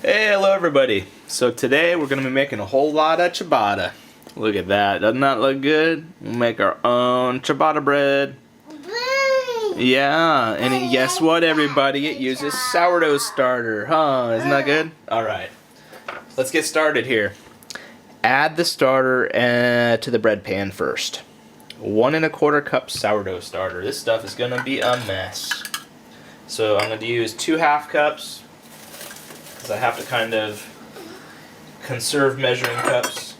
Hey, hello everybody. So today we're going to be making a whole lot of ciabatta. Look at that. Doesn't that look good? We'll make our own ciabatta bread. Yeah, and guess what everybody? It uses sourdough starter, huh? Isn't that good? Alright, let's get started here. Add the starter to the bread pan first. 1 1/4 cup sourdough starter. This stuff is going to be a mess. So I'm going to use 2 half cups. I have to kind of conserve measuring cups.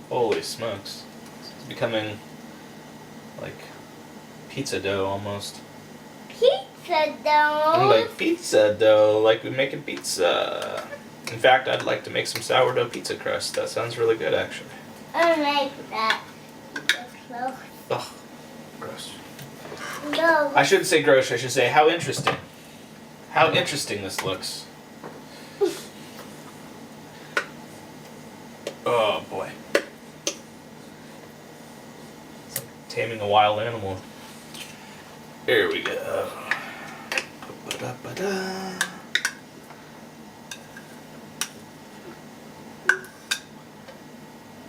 Holy smokes. It's becoming like pizza dough almost. Pizza dough? Like pizza dough, like we're making pizza. In fact, I'd like to make some sourdough pizza crust. That sounds really good actually. I like that. Ugh, gross. No. I shouldn't say gross, I should say how interesting. How interesting this looks. Oh boy. It's like taming a wild animal. There we go. Ba-da-ba-da.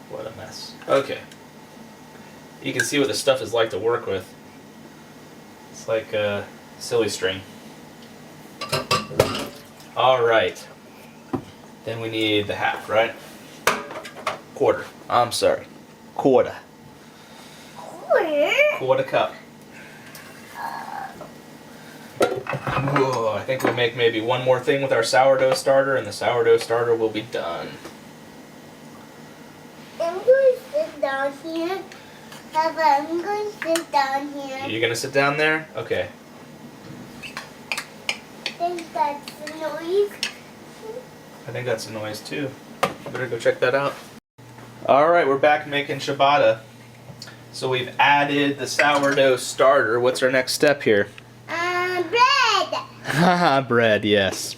What a mess. Okay. You can see what this stuff is like to work with. It's like a silly string. Alright. Then we need the half, right? Quarter. I'm sorry. Quarter. Quarter cup. Whoa, I think we'll make maybe one more thing with our sourdough starter, and the sourdough starter will be done. I'm going to sit down here. Papa, I'm going to sit down here. You're going to sit down there? Okay. I think that's the noise. I think that's a noise too. Better go check that out. Alright, we're back making ciabatta. So we've added the sourdough starter. What's our next step here? Bread. Haha, bread, yes.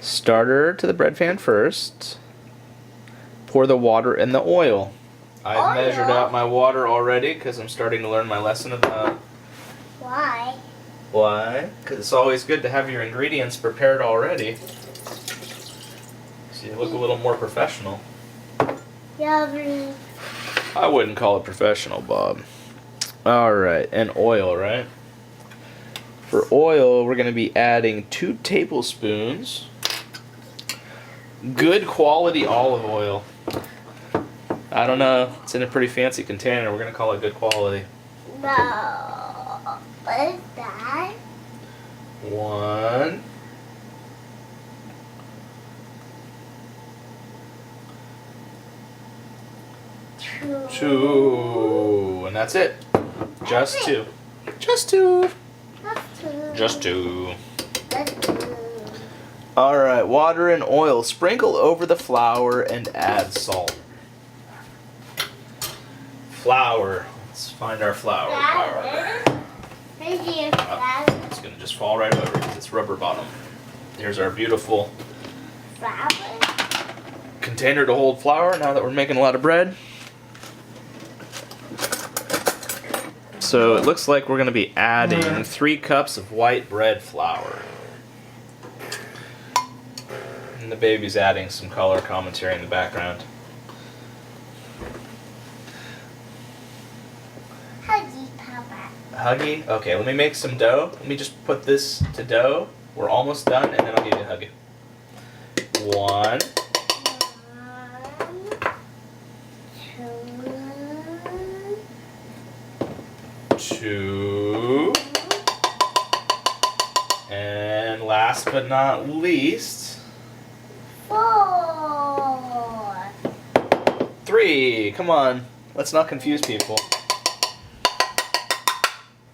Starter to the bread pan first. Pour the water and the oil. I've measured out my water already because I'm starting to learn my lesson about. Why? Why? Because it's always good to have your ingredients prepared already. So you look a little more professional. Yummy. I wouldn't call it professional, Bob. Alright, and oil, right? For oil, we're going to be adding 2 tablespoons. Good quality olive oil. I don't know, it's in a pretty fancy container. We're going to call it good quality. No. What is that? 1. 2. And that's it. Just 2. Just 2. Just 2. Alright, water and oil. Sprinkle over the flour and add salt. Flour. Let's find our flour. It's going to just fall right over because it's rubber bottom. Here's our beautiful container to hold flour now that we're making a lot of bread. So it looks like we're going to be adding 3 cups of white bread flour. And the baby's adding some color commentary in the background. Huggy, Papa. Huggy? Okay, let me make some dough. Let me just put this to dough. We're almost done, and then I'll give you a huggy. 1. 2. And last but not least, 4. 3. Come on, let's not confuse people.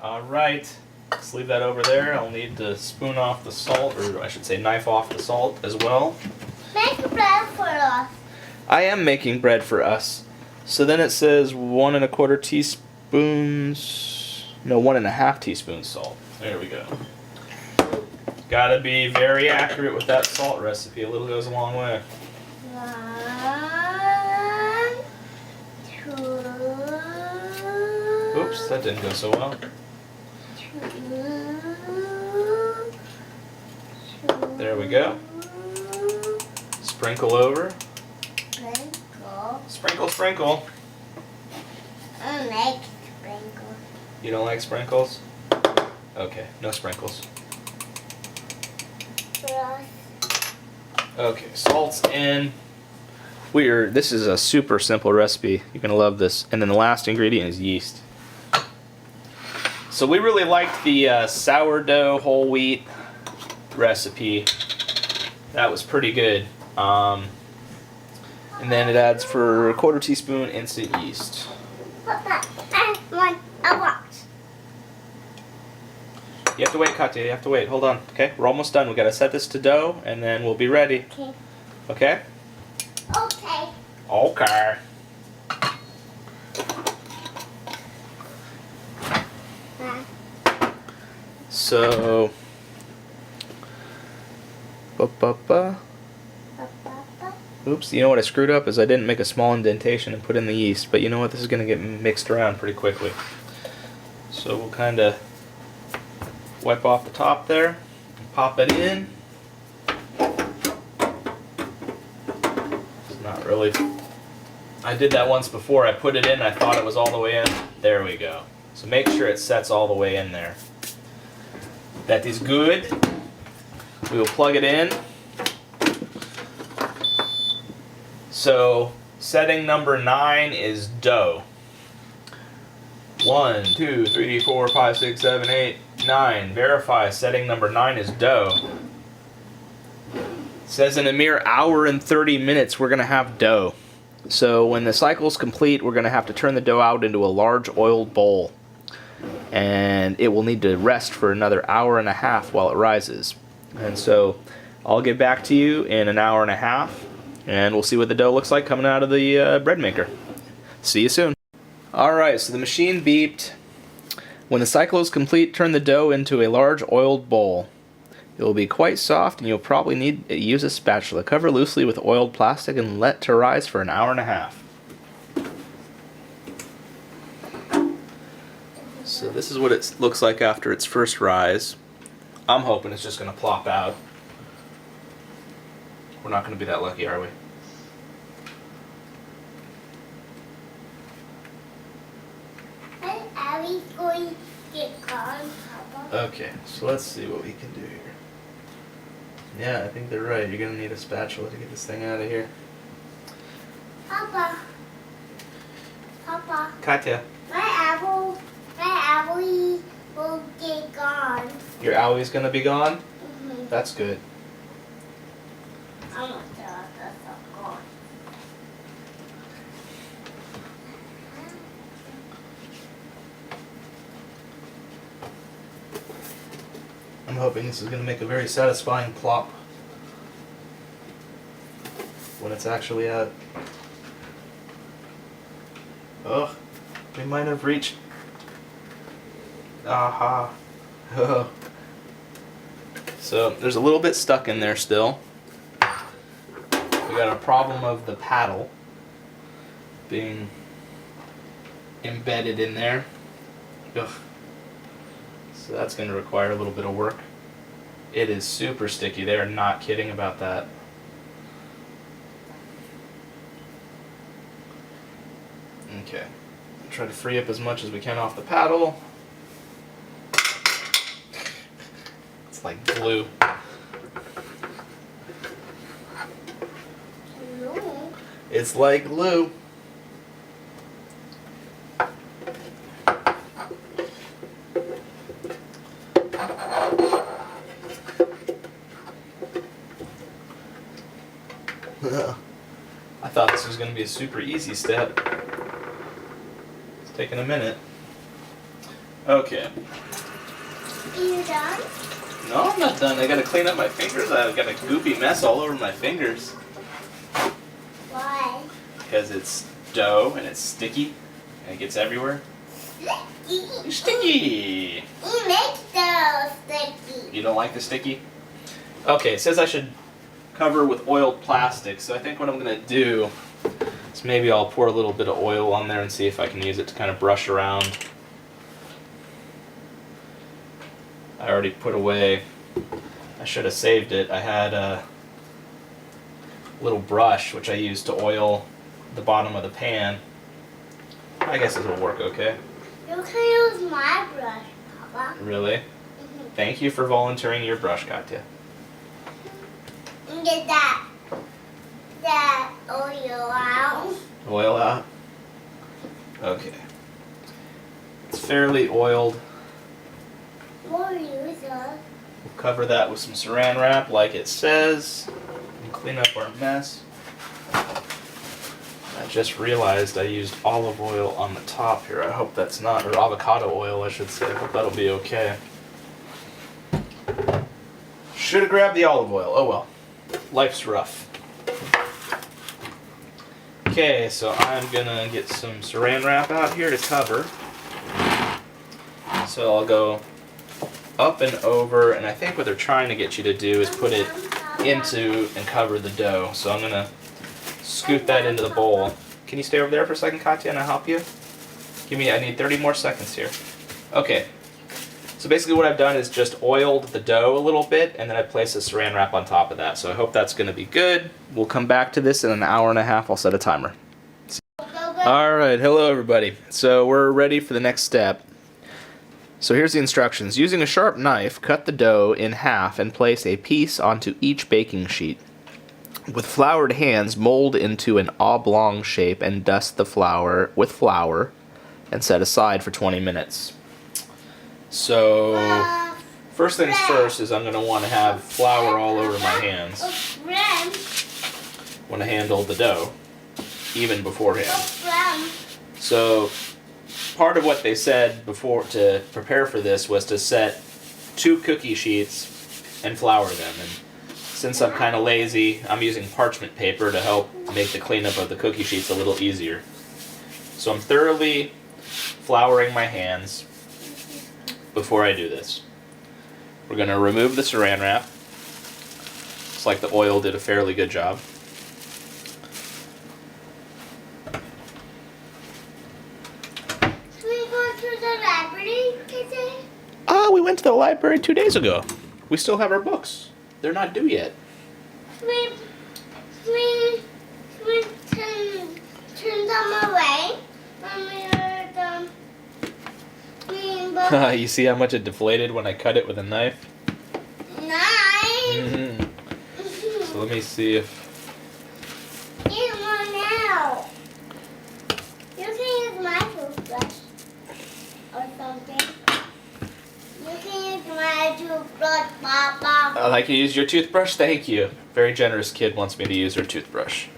Alright, let's leave that over there. I'll need to spoon off the salt, or I should say knife off the salt as well. Make bread for us. I am making bread for us. So then it says 1 1/4 teaspoons. No, 1 1/2 teaspoons salt. There we go. Gotta be very accurate with that salt recipe. A little goes a long way. 1, 2. Oops, that didn't go so well. 2. There we go. Sprinkle over. Sprinkle. Sprinkle, sprinkle. I like sprinkle. You don't like sprinkles? Okay, no sprinkles. Plus. Okay, salt's in. This is a super simple recipe. You're gonna love this. And then the last ingredient is yeast. So we really liked the sourdough whole wheat recipe. That was pretty good. And then it adds for a 1/4 teaspoon instant yeast. I want a box. You have to wait, Katya. You have to wait. Hold on. Okay, we're almost done. We gotta set this to dough, and then we'll be ready. Okay. Okay? Okay. Okay. So, oops, you know what I screwed up is I didn't make a small indentation and put in the yeast, but you know what, this is going to get mixed around pretty quickly. So we'll kind of wipe off the top there, and pop it in. It's not really, I did that once before, I put it in, I thought it was all the way in. There we go. So make sure it sets all the way in there. That is good. We will plug it in. So setting number 9 is dough. 1, 2, 3, 4, 5, 6, 7, 8, 9. Verify setting number 9 is dough. It says in a mere hour and 30 minutes we're going to have dough. So when the cycle is complete, we're going to have to turn the dough out into a large oiled bowl. And it will need to rest for another hour and a half while it rises. And so I'll get back to you in an hour and a half, and we'll see what the dough looks like coming out of the bread maker. See you soon. Alright, so the machine beeped. When the cycle is complete, turn the dough into a large oiled bowl. It will be quite soft, and you'll probably need to use a spatula. Cover loosely with oiled plastic and let to rise for an hour and a half. So this is what it looks like after its first rise. I'm hoping it's just going to plop out. We're not going to be that lucky, are we? Are we going to get gone, Papa? Okay, so let's see what we can do here. Yeah, I think they're right. You're going to need a spatula to get this thing out of here. Papa. Papa. Katya. My apple will get gone. Your owie's going to be gone? Mm-hmm. That's good. I want to that's gone. I'm hoping this is going to make a very satisfying plop when it's actually out. Oh, we might have reached. Aha. Oh. So there's a little bit stuck in there still. We got a problem of the paddle being embedded in there. Ugh. So that's going to require a little bit of work. It is super sticky. They are not kidding about that. Okay. Try to free up as much as we can off the paddle. It's like glue. No. It's like glue. I thought this was going to be a super easy step. It's taking a minute. Okay. Are you done? No, I'm not done. I got to clean up my fingers. I've got a goopy mess all over my fingers. Why? Because it's dough and it's sticky and it gets everywhere. Sticky. Sticky! You make those sticky. You don't like the sticky? Okay, it says I should cover with oiled plastic, so I think what I'm going to do is maybe I'll pour a little bit of oil on there and see if I can use it to kind of brush around. I already put away I should have saved it. I had a little brush which I used to oil the bottom of the pan. I guess this will work okay. You can use my brush, Papa. Really? Thank you for volunteering your brush, Katya. And get that oil out. Oil out? Okay. It's fairly oiled. More user. We'll cover that with some saran wrap like it says and clean up our mess. I just realized I used olive oil on the top here. I hope that's not, or avocado oil I should say. I hope that'll be okay. Should have grabbed the olive oil. Oh well. Life's rough. Okay, so I'm gonna get some saran wrap out here to cover. So I'll go up and over, and I think what they're trying to get you to do is put it into and cover the dough. So I'm gonna scoot that into the bowl. Can you stay over there for a second, Katya, and I'll help you? I need 30 more seconds here. Okay. So basically what I've done is just oiled the dough a little bit, and then I placed a saran wrap on top of that. So I hope that's gonna be good. We'll come back to this in an hour and a half. I'll set a timer. Alright, hello everybody. So we're ready for the next step. So here's the instructions. Using a sharp knife, cut the dough in half and place a piece onto each baking sheet. With floured hands, mold into an oblong shape and dust the flour with flour and set aside for 20 minutes. So, first things first is I'm going to want to have flour all over my hands when I handle the dough, even beforehand. So, part of what they said before to prepare for this was to set 2 cookie sheets and flour them. And since I'm kind of lazy, I'm using parchment paper to help make the cleanup of the cookie sheets a little easier. So I'm thoroughly flouring my hands before I do this. We're going to remove the saran wrap. Looks like the oil did a fairly good job. We went to the library 2 days ago. We still have our books. They're not due yet. Turn them away when we are done. You see how much it deflated when I cut it with a knife? Nice. So let me see if... Get one out. You can use my toothbrush or something. You can use my toothbrush, Papa. I'd like to use your toothbrush? Thank you. Very generous kid wants me to use her toothbrush.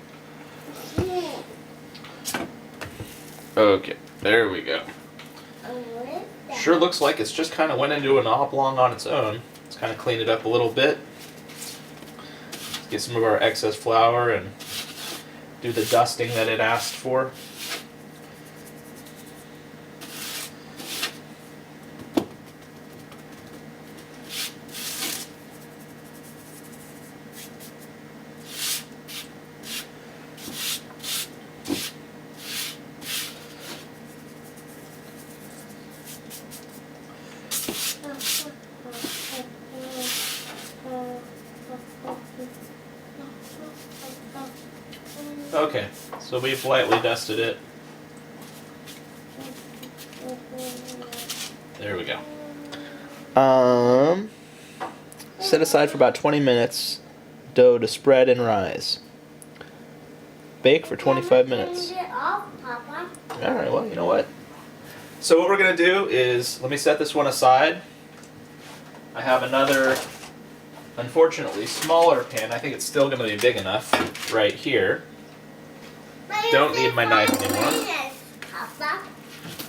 Okay, there we go. Sure looks like it's just kind of went into an oblong on its own. Let's kind of clean it up a little bit. Get some of our excess flour and do the dusting that it asked for. Okay, so we've lightly dusted it. There we go. Set aside for about 20 minutes. Dough to spread and rise. Bake for 25 minutes. Alright, well, you know what? So what we're going to do is, let me set this one aside. I have another, unfortunately, smaller pan. I think it's still going to be big enough right here. Don't need my knife anymore.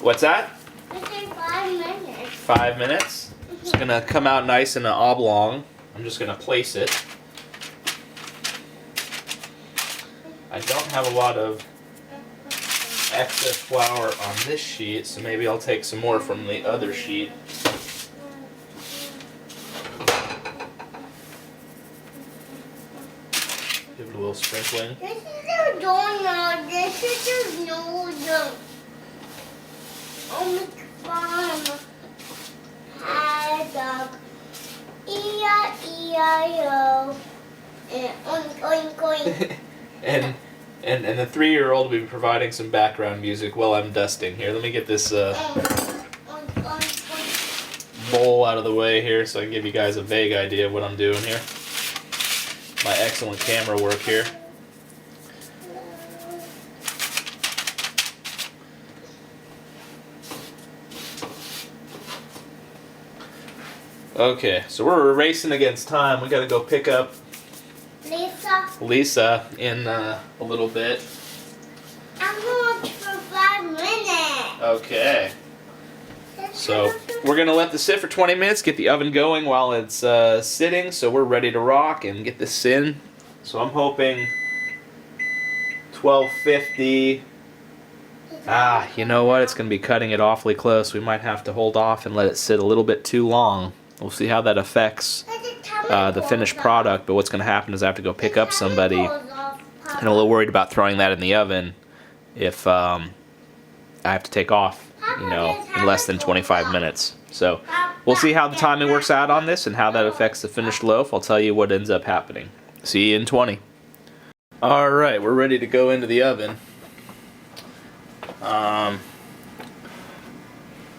What's that? 5 minutes. 5 minutes? It's going to come out nice in an oblong. I'm just going to place it. I don't have a lot of excess flour on this sheet, so maybe I'll take some more from the other sheet. Give it a little sprinkling. This is a donut. This is a noodle. Oh my God. Hot dog. Eat E-I-O. And oink, oink, oink. and the 3-year-old will be providing some background music while I'm dusting. Here, let me get this Oink, oink, oink. bowl out of the way here so I can give you guys a vague idea of what I'm doing here. My excellent camera work here. Okay, so we're racing against time. We gotta go pick up Lisa in a little bit. I'm going for 5 minutes. Okay. So we're gonna let this sit for 20 minutes, get the oven going while it's sitting, so we're ready to rock and get this in. So I'm hoping 1250. You know what? It's gonna be cutting it awfully close. We might have to hold off and let it sit a little bit too long. We'll see how that affects the finished product, but what's gonna happen is I have to go pick up somebody, and I'm a little worried about throwing that in the oven if I have to take off, you know, in less than 25 minutes. So we'll see how the timing works out on this and how that affects the finished loaf. I'll tell you what ends up happening. See you in 20. Alright, we're ready to go into the oven.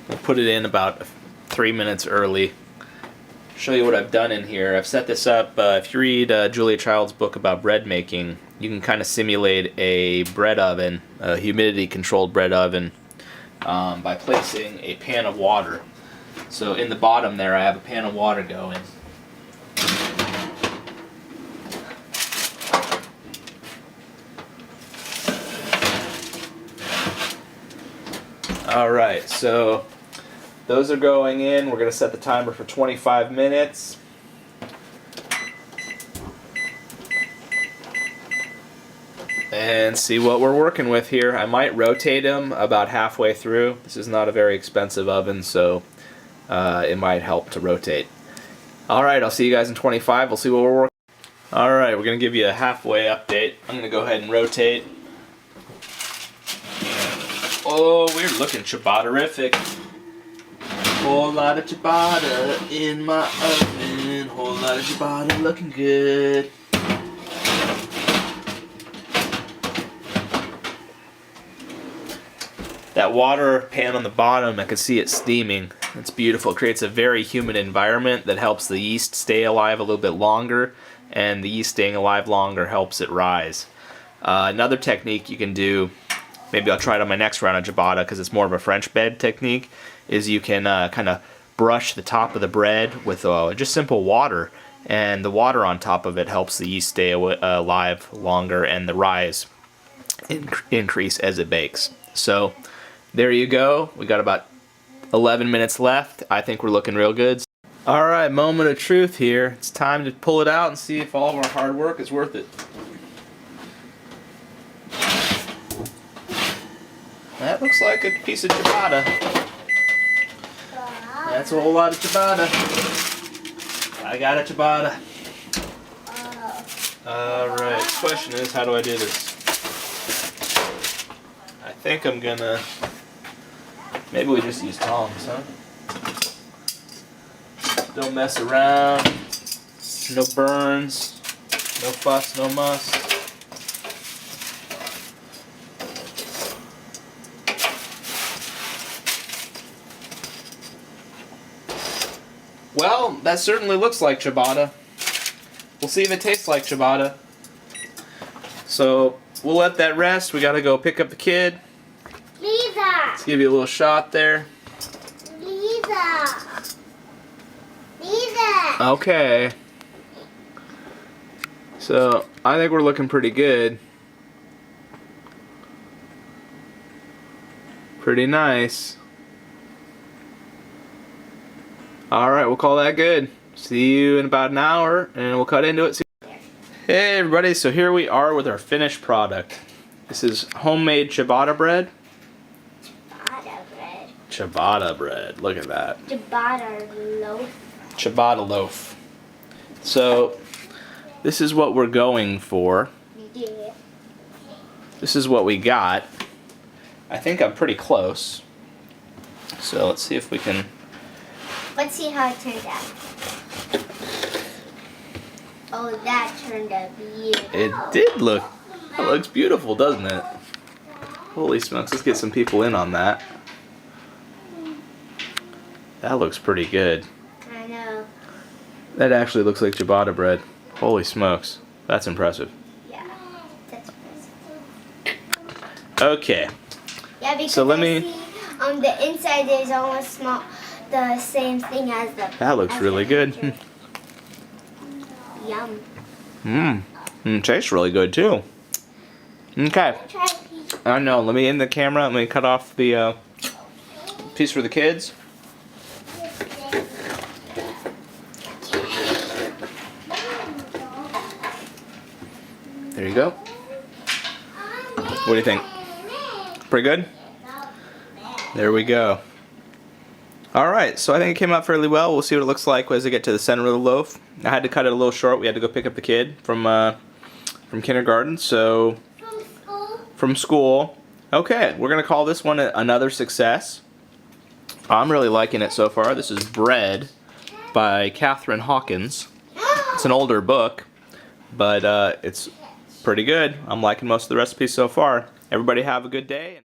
We'll put it in about 3 minutes early. Show you what I've done in here. I've set this up. If you read Julia Child's book about bread making, you can kind of simulate a bread oven, a humidity-controlled bread oven, by placing a pan of water. So in the bottom there, I have a pan of water going. Alright, so those are going in. We're going to set the timer for 25 minutes. And see what we're working with here. I might rotate them about halfway through. This is not a very expensive oven, so it might help to rotate. Alright, I'll see you guys in 25. We'll see what we're working with. Alright, we're going to give you a halfway update. I'm going to go ahead and rotate. Oh, we're looking ciabatta-rific. Whole lot of ciabatta in my oven. Whole lot of ciabatta looking good. That water pan on the bottom, I can see it steaming. It's beautiful. It creates a very humid environment that helps the yeast stay alive a little bit longer, and the yeast staying alive longer helps it rise. Another technique you can do, maybe I'll try it on my next round of ciabatta because it's more of a French bed technique, is you can kind of brush the top of the bread with just simple water, and the water on top of it helps the yeast stay alive longer and the rise increase as it bakes. So there you go. We got about 11 minutes left. I think we're looking real good. Alright, moment of truth here. It's time to pull it out and see if all of our hard work is worth it. That looks like a piece of ciabatta. That's a whole lot of ciabatta. I got a ciabatta. Alright, question is, how do I do this? I think I'm gonna... Maybe we just use tongs, huh? Don't mess around. No burns. No fuss, no muss. Well, that certainly looks like ciabatta. We'll see if it tastes like ciabatta. So, we'll let that rest. We gotta go pick up the kid. Lisa! Let's give you a little shot there. Lisa! Lisa! Okay. So, I think we're looking pretty good. Pretty nice. Alright, we'll call that good. See you in about an hour, and we'll cut into it. Hey everybody, so here we are with our finished product. This is homemade ciabatta bread. Ciabatta bread. Ciabatta bread, look at that. Ciabatta loaf. Ciabatta loaf. So, this is what we're going for. Yeah. This is what we got. I think I'm pretty close. So let's see if we can... Let's see how it turned out. Oh, that turned out beautiful. It did look. That looks beautiful, doesn't it? Holy smokes! Let's get some people in on that. That looks pretty good. I know. That actually looks like ciabatta bread. Holy smokes! That's impressive. Yeah, that's impressive. Okay. Yeah, because So let I me- see on the inside there's almost small, the same thing as the. That looks as really the good. picture. Yum. Tastes really good too. Okay. Try a piece. I know. Let me end the camera. Let me cut off the piece for the kids. There you go. What do you think? Pretty good? There we go. Alright, so I think it came out fairly well. We'll see what it looks like as I get to the center of the loaf. I had to cut it a little short. We had to go pick up the kid from kindergarten, so From school. from school. Okay, we're going to call this one another success. I'm really liking it so far. This is Bread by Catherine Hawkins. It's an older book, but it's pretty good. I'm liking most of the recipes so far. Everybody have a good day.